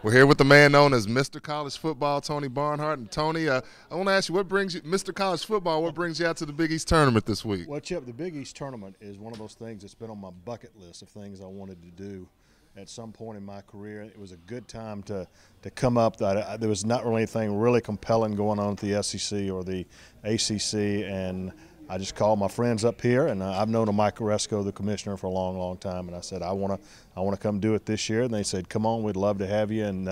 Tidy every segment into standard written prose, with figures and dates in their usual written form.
We're here with the man known as Mr. College Football, Tony Barnhart. And Tony, I want to ask you, what brings you, Mr. College Football, what brings you out to the Big East tournament this week? Well, Chip, the Big East tournament is one of those things that's been on my bucket list of things I wanted to do at some point in my career. It was a good time to come up. There was not really anything really compelling going on at the SEC or the ACC, and I just called my friends up here, and I've known Mike Oresco, the commissioner, for a long, long time, and I said, I want to come do it this year. And they said, come on, we'd love to have you. And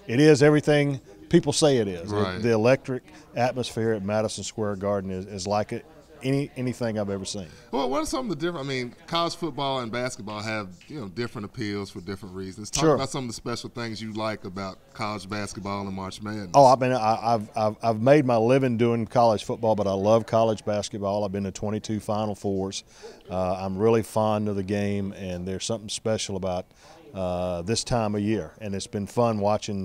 it is everything people say it is. Right. The electric atmosphere at Madison Square Garden is like anything I've ever seen. Well, what are some of the different? I mean, college football and basketball have different appeals for different reasons. Talk Sure. about some of the special things you like about college basketball and March Madness. Oh, I mean, I've made my living doing college football, but I love college basketball. I've been to 22 Final Fours. I'm really fond of the game, and there's something special about this time of year. And it's been fun watching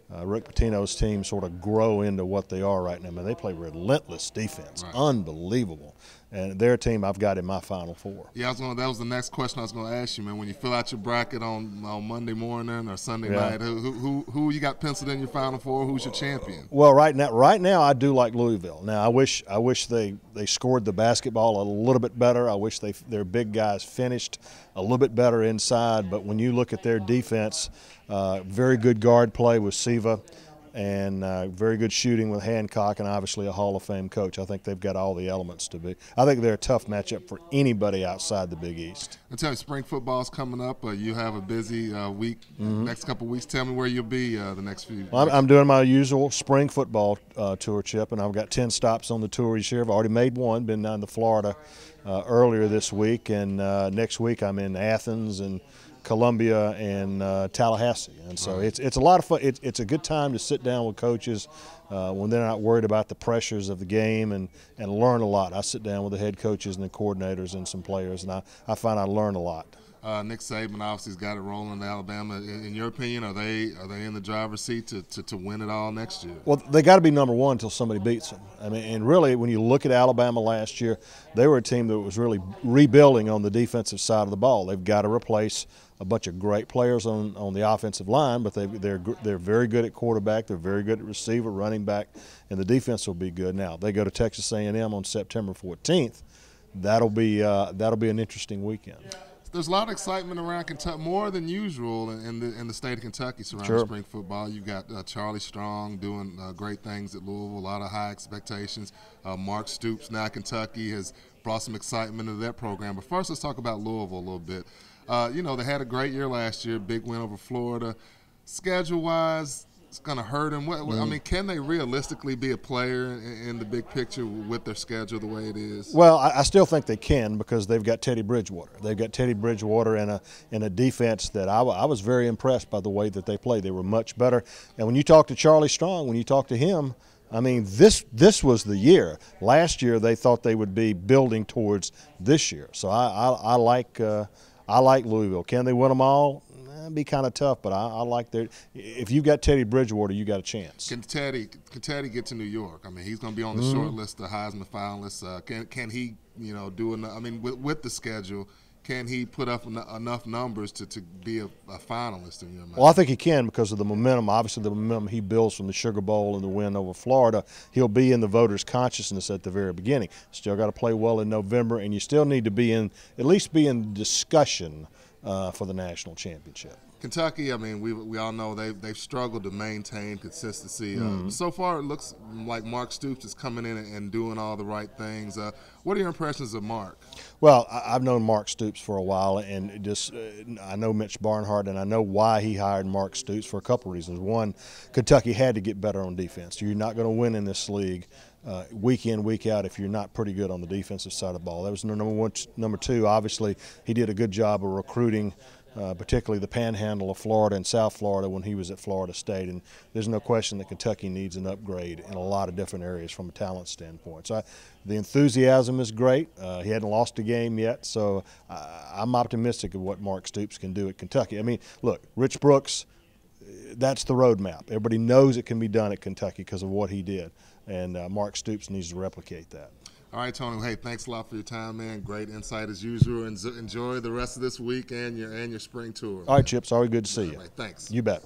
Rick Pitino's team sort of grow into what they are right now. I mean, they play relentless defense, right. Unbelievable. And their team I've got in my Final Four. Yeah, that was the next question I was going to ask you, man. When you fill out your bracket on Monday morning or Sunday night, who you got penciled in your Final Four? Who's your champion? Well, right now I do like Louisville. Now I wish they scored the basketball a little bit better. I wish their big guys finished a little bit better inside. But when you look at their defense, very good guard play with Siva, and very good shooting with Hancock, and obviously a Hall of Fame coach. I think they've got all the elements to be. I think they're a tough matchup for anybody outside the Big East. I tell you, spring football's coming up. You have a busy week, next couple of weeks. Tell me where you'll be the next few. Well, I'm doing my usual spring football tour, Chip, and I've got 10 stops on the tour this year. I've already made one. Been down to Florida earlier this week, and next week I'm in Athens and Columbia and Tallahassee, and so it's a lot of fun. It's a good time to sit down with coaches when they're not worried about the pressures of the game and learn a lot. I sit down with the head coaches and the coordinators and some players, and I find I learn a lot. Nick Saban obviously's got it rolling in Alabama. In your opinion, are they in the driver's seat to win it all next year? Well, they got to be number one until somebody beats them. I mean, and really, when you look at Alabama last year, they were a team that was really rebuilding on the defensive side of the ball. They've got to replace a bunch of great players on the offensive line, but they're very good at quarterback. They're very good at receiver, running back, and the defense will be good. Now they go to Texas A&M on September 14th. That'll be an interesting weekend. There's a lot of excitement around Kentucky, more than usual in the state of Kentucky surrounding spring football. You've got Charlie Strong doing great things at Louisville, a lot of high expectations. Mark Stoops, now Kentucky, has brought some excitement into that program. But first, let's talk about Louisville a little bit. They had a great year last year, big win over Florida. Schedule-wise, it's going to hurt them. I mean, can they realistically be a player in the big picture with their schedule the way it is? Well, I still think they can because they've got Teddy Bridgewater. They've got Teddy Bridgewater in a defense that I was very impressed by the way that they played. They were much better. And when you talk to Charlie Strong, when you talk to him, I mean, this was the year. Last year they thought they would be building towards this year. So I like Louisville. Can they win them all? It'd be kind of tough, but I like their. If you got Teddy Bridgewater, you got a chance. Can Teddy get to New York? I mean, he's going to be on the short list of Heisman finalists. Can he, do enough? I mean, with the schedule, can he put up enough numbers to be a finalist in your mind? Well, I think he can because of the momentum. Obviously, the momentum he builds from the Sugar Bowl and the win over Florida. He'll be in the voters' consciousness at the very beginning. Still got to play well in November, and you still need to at least be in discussion for the national championship. Kentucky, I mean, we all know they've struggled to maintain consistency. So far, it looks like Mark Stoops is coming in and doing all the right things. What are your impressions of Mark? Well, I've known Mark Stoops for a while, and I know Mitch Barnhart, and I know why he hired Mark Stoops for a couple reasons. One, Kentucky had to get better on defense. You're not going to win in this league week in, week out if you're not pretty good on the defensive side of the ball. That was number one. Number two, obviously, he did a good job of recruiting particularly the panhandle of Florida and South Florida when he was at Florida State. And there's no question that Kentucky needs an upgrade in a lot of different areas from a talent standpoint. So the enthusiasm is great. He hadn't lost a game yet, so I'm optimistic of what Mark Stoops can do at Kentucky. I mean, look, Rich Brooks, that's the roadmap. Everybody knows it can be done at Kentucky because of what he did, and Mark Stoops needs to replicate that. All right, Tony. Hey, thanks a lot for your time, man. Great insight as usual. Enjoy the rest of this week and your spring tour. All right, Chip. It's always good to see you. All right, thanks. You bet.